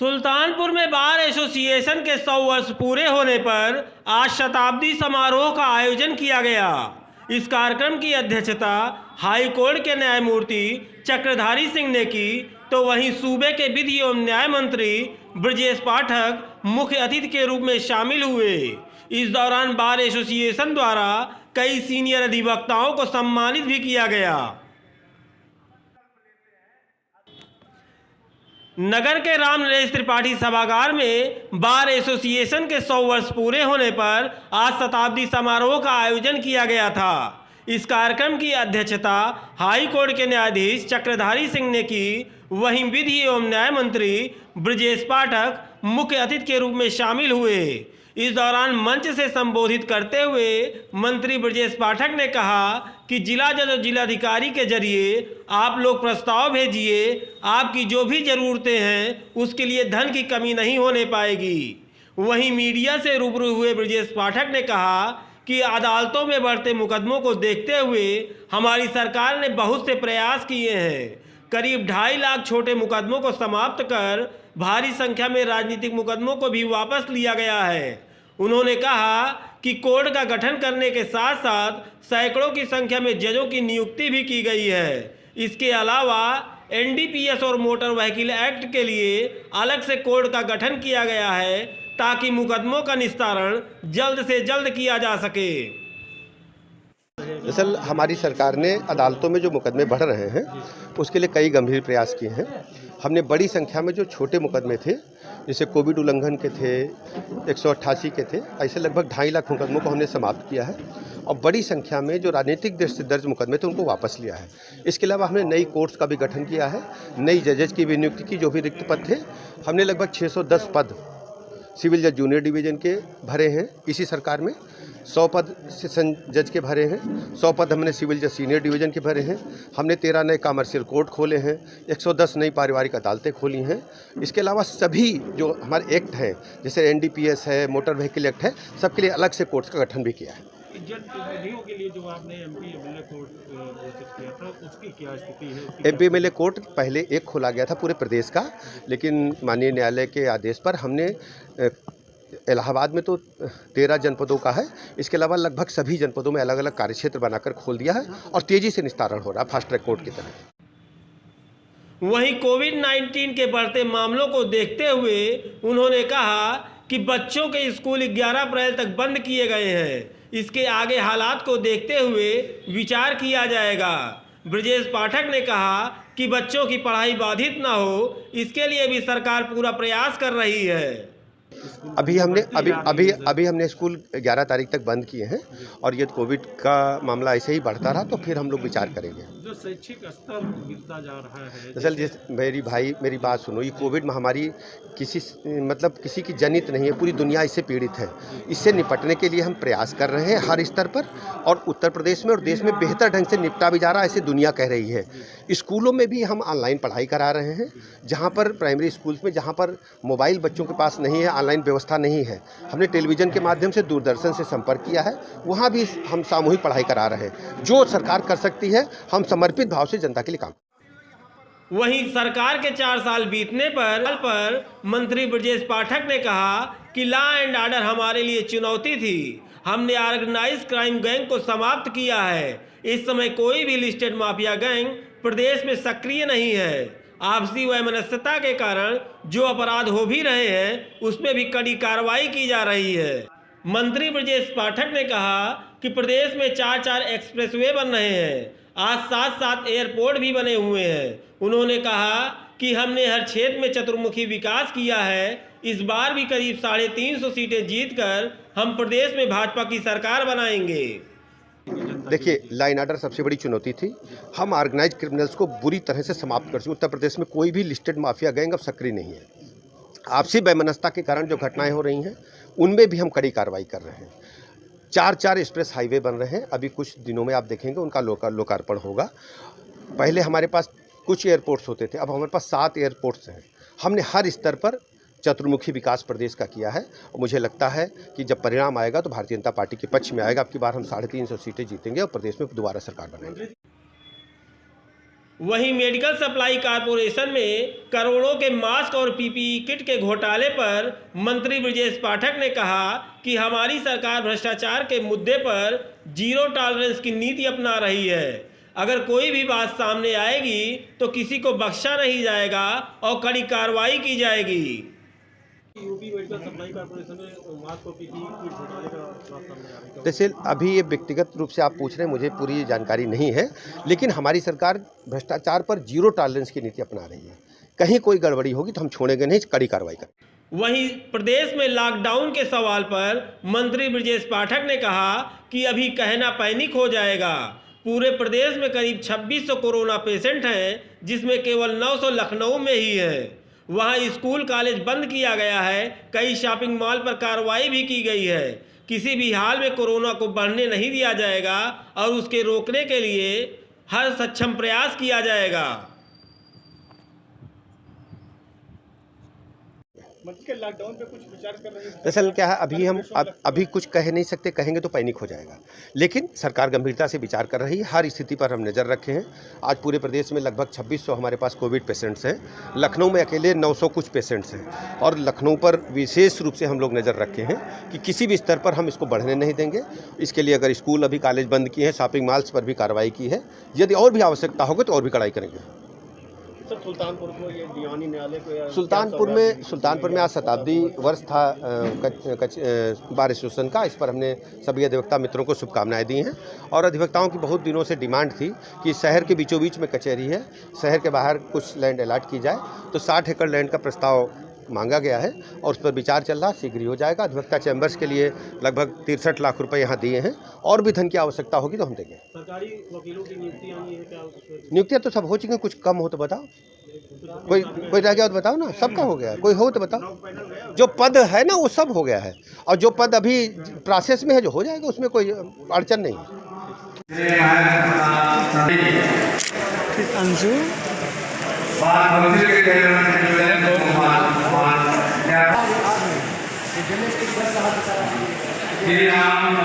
सुल्तानपुर में bar association के 100 वर्ष पूरे होने पर आज शताब्दी समारोह का आयोजन किया गया। इस कार्यक्रम की अध्यक्षता हाई कोर्ट के न्यायमूर्ति चक्रधारी सिंह ने की, तो वहीं सूबे के विधि एवं न्याय मंत्री ब्रजेश पाठक मुख्य अतिथि के रूप में शामिल हुए। इस दौरान बार एसोसिएशन द्वारा कई सीनियर अधिवक्ताओं को सम्मानित भी किया गया। नगर के राम नरेश त्रिपाठी सभागार में बार एसोसिएशन के 100 वर्ष पूरे होने पर आज शताब्दी समारोह का आयोजन किया गया था। इस कार्यक्रम की अध्यक्षता हाई कोर्ट के न्यायाधीश चक्रधारी सिंह ने की, वहीं विधि एवं न्याय मंत्री ब्रजेश पाठक मुख्य अतिथि के रूप में शामिल हुए। इस दौरान मंच से संबोधित करते हुए मंत्री ब्रजेश पाठक ने कहा कि जिला जज और जिलाधिकारी के जरिए आप लोग प्रस्ताव भेजिए, आपकी जो भी ज़रूरतें हैं उसके लिए धन की कमी नहीं होने पाएगी। वहीं मीडिया से रूबरू हुए ब्रजेश पाठक ने कहा कि अदालतों में बढ़ते मुकदमों को देखते हुए हमारी सरकार ने बहुत से प्रयास किए हैं। करीब 2.5 लाख छोटे मुकदमों को समाप्त कर भारी संख्या में राजनीतिक मुकदमों को भी वापस लिया गया है। उन्होंने कहा कि कोर्ट का गठन करने के साथ साथ सैकड़ों की संख्या में जजों की नियुक्ति भी की गई है। इसके अलावा एनडीपीएस और मोटर व्हीकल एक्ट के लिए अलग से कोर्ट का गठन किया गया है, ताकि मुकदमों का निस्तारण जल्द से जल्द किया जा सके। दरअसल हमारी सरकार ने अदालतों में जो मुकदमे बढ़ रहे हैं उसके लिए कई गंभीर प्रयास किए हैं। हमने बड़ी संख्या में जो छोटे मुकदमे थे, जैसे कोविड उल्लंघन के थे, 188 के थे, ऐसे लगभग 2.5 लाख मुकदमों को हमने समाप्त किया है और बड़ी संख्या में जो राजनीतिक दृष्टि से दर्ज मुकदमे थे उनको वापस लिया है। इसके अलावा हमने नई कोर्ट्स का भी गठन किया है, नई जजेज की भी नियुक्ति की। जो भी रिक्त पद थे हमने लगभग 610 पद सिविल जज जूनियर डिवीज़न के भरे हैं इसी सरकार में, 100 पद सेशन जज के भरे हैं, 100 पद हमने सिविल जज सीनियर डिवीज़न के भरे हैं। हमने 13 नए कमर्शियल कोर्ट खोले हैं, 110 नई पारिवारिक अदालतें खोली हैं। इसके अलावा सभी जो हमारे एक्ट हैं, जैसे एनडीपीएस है, मोटर व्हीकल एक्ट है, सबके लिए अलग से कोर्ट्स का गठन भी किया है। जनप्रतिनिधियों के लिए जो आपने एमपी एमएलए कोर्ट घोषित किया था, उसकी क्या स्थिति है? एमपी एमएलए कोर्ट पहले एक खोला गया था पूरे प्रदेश का, लेकिन माननीय न्यायालय के आदेश पर हमने इलाहाबाद में तो 13 जनपदों का है, इसके अलावा लगभग सभी जनपदों में अलग अलग कार्यक्षेत्र बनाकर खोल दिया है और तेजी से निस्तारण हो रहा है, फास्ट ट्रैक कोर्ट की तरह। वहीं कोविड-19 के बढ़ते मामलों को देखते हुए उन्होंने कहा कि बच्चों के स्कूल 11 अप्रैल तक बंद किए गए हैं। इसके आगे हालात को देखते हुए विचार किया जाएगा। ब्रजेश पाठक ने कहा कि बच्चों की पढ़ाई बाधित ना हो, इसके लिए भी सरकार पूरा प्रयास कर रही है। अभी हमने स्कूल 11 तारीख तक बंद किए हैं और ये कोविड का मामला ऐसे ही बढ़ता रहा तो फिर हम लोग विचार करेंगे। जो शैक्षिक स्तर गिरता जा रहा है, दरअसल मेरी बात सुनो, ये कोविड महामारी किसी की जनित नहीं है, पूरी दुनिया इससे पीड़ित है। इससे निपटने के लिए हम प्रयास कर रहे हैं हर स्तर पर, और उत्तर प्रदेश में और देश में बेहतर ढंग से निपटा भी जा रहा है, ऐसे दुनिया कह रही है। स्कूलों में भी हम ऑनलाइन पढ़ाई करा रहे हैं, जहाँ पर प्राइमरी स्कूल्स में जहाँ पर मोबाइल बच्चों के पास नहीं है, ऑनलाइन व्यवस्था नहीं है, हमने टेलीविज़न के माध्यम से दूरदर्शन से संपर्क किया है, वहाँ भी हम सामूहिक पढ़ाई करा रहे हैं। जो सरकार कर सकती है हम समर्पित भाव से जनता के लिए काम। वहीं सरकार के 4 साल बीतने पर मंत्री ब्रजेश पाठक ने कहा कि लॉ एंड ऑर्डर हमारे लिए चुनौती थी। हमने ऑर्गेनाइज क्राइम गैंग को समाप्त किया है। इस समय कोई भी लिस्टेड माफिया गैंग प्रदेश में सक्रिय नहीं है। आपसी वैमनस्यता के कारण जो अपराध हो भी रहे हैं उसमें भी कड़ी कार्रवाई की जा रही है। मंत्री ब्रजेश पाठक ने कहा कि प्रदेश में 4 एक्सप्रेसवे बन रहे हैं, आज 7 एयरपोर्ट भी बने हुए हैं। उन्होंने कहा कि हमने हर क्षेत्र में चतुर्मुखी विकास किया है। इस बार भी करीब 350 सीटें जीतकर हम प्रदेश में भाजपा की सरकार बनाएंगे। देखिए, लॉ एंड ऑर्डर सबसे बड़ी चुनौती थी। हम ऑर्गेनाइज क्रिमिनल्स को बुरी तरह से समाप्त कर चुके। उत्तर प्रदेश में कोई भी लिस्टेड माफिया गैंग अब सक्रिय नहीं है। आपसी वैमनस्यता के कारण जो घटनाएं हो रही हैं उनमें भी हम कड़ी कार्रवाई कर रहे हैं। 4 एक्सप्रेस हाईवे बन रहे हैं, अभी कुछ दिनों में आप देखेंगे उनका लोकार्पण होगा। पहले हमारे पास कुछ एयरपोर्ट्स होते थे, अब हमारे पास 7 एयरपोर्ट्स हैं। हमने हर स्तर पर चतुर्मुखी विकास प्रदेश का किया है और मुझे लगता है कि जब परिणाम आएगा तो भारतीय जनता पार्टी के पक्ष में आएगा। अब की बार हम 350 सीटें जीतेंगे और प्रदेश में दोबारा सरकार बनाएंगे। वहीं मेडिकल सप्लाई कॉरपोरेशन में करोड़ों के मास्क और पीपीई किट के घोटाले पर मंत्री ब्रजेश पाठक ने कहा कि हमारी सरकार भ्रष्टाचार के मुद्दे पर जीरो टॉलरेंस की नीति अपना रही है। अगर कोई भी बात सामने आएगी तो किसी को बख्शा नहीं जाएगा और कड़ी कार्रवाई की जाएगी। यूपी मेडिकल सप्लाई कॉर्पोरेशन में मास्क और पीपीई किट घोटाले का बात सामने आ रही है। जैसे अभी ये व्यक्तिगत रूप से आप पूछ रहे हैं, मुझे पूरी जानकारी नहीं है, लेकिन हमारी सरकार भ्रष्टाचार पर जीरो टॉलरेंस की नीति अपना रही है। कहीं कोई गड़बड़ी होगी तो हम छोड़ेंगे नहीं, कड़ी कार्रवाई करेंगे। वहीं प्रदेश में लॉकडाउन के सवाल पर मंत्री ब्रजेश पाठक ने कहा कि अभी कहना पैनिक हो जाएगा। पूरे प्रदेश में करीब 2600 कोरोना पेशेंट हैं, जिसमें केवल 900 लखनऊ में ही है। वहाँ स्कूल कॉलेज बंद किया गया है, कई शॉपिंग मॉल पर कार्रवाई भी की गई है। किसी भी हाल में कोरोना को बढ़ने नहीं दिया जाएगा और उसके रोकने के लिए हर सक्षम प्रयास किया जाएगा। मंत्री के लॉकडाउन पे कुछ विचार कर रहे हैं? दरअसल क्या है, अभी हम अभी कुछ कह नहीं सकते, कहेंगे तो पैनिक हो जाएगा। लेकिन सरकार गंभीरता से विचार कर रही है, हर स्थिति पर हम नज़र रखे हैं। आज पूरे प्रदेश में लगभग 2600 हमारे पास कोविड पेशेंट्स हैं। लखनऊ में अकेले 900 कुछ पेशेंट्स हैं और लखनऊ पर विशेष रूप से हम लोग नज़र रखे हैं कि किसी भी स्तर पर हम इसको बढ़ने नहीं देंगे। इसके लिए अगर स्कूल अभी कॉलेज बंद किए हैं, शॉपिंग मॉल्स पर भी कार्रवाई की है। यदि और भी आवश्यकता होगी तो और भी कड़ाई करेंगे। सुल्तानपुर को ये दीवानी न्यायालय को सुल्तानपुर में आज शताब्दी वर्ष था बार एसोसिएशन का। इस पर हमने सभी अधिवक्ता मित्रों को शुभकामनाएं दी हैं और अधिवक्ताओं की बहुत दिनों से डिमांड थी कि शहर के बीचों बीच में कचहरी है, शहर के बाहर कुछ लैंड अलॉट की जाए। तो 60 एकड़ लैंड का प्रस्ताव मांगा गया है और उस पर विचार चल रहा, शीघ्र ही हो जाएगा। अधिवक्ता चैम्बर्स के लिए लगभग 63 लाख रुपए यहाँ दिए हैं और भी धन की आवश्यकता होगी तो हम देंगे। सरकारी वकीलों की नियुक्ति आई है क्या? नियुक्तियाँ तो सब हो चुकी हैं, कुछ कम हो तो बताओ, कोई रह गया तो बताओ ना। सबका हो गया, कोई हो तो बताओ। जो पद है ना वो सब हो गया है और जो पद अभी प्रोसेस में है जो हो जाएगा, उसमें कोई अड़चन नहीं है। श्री राम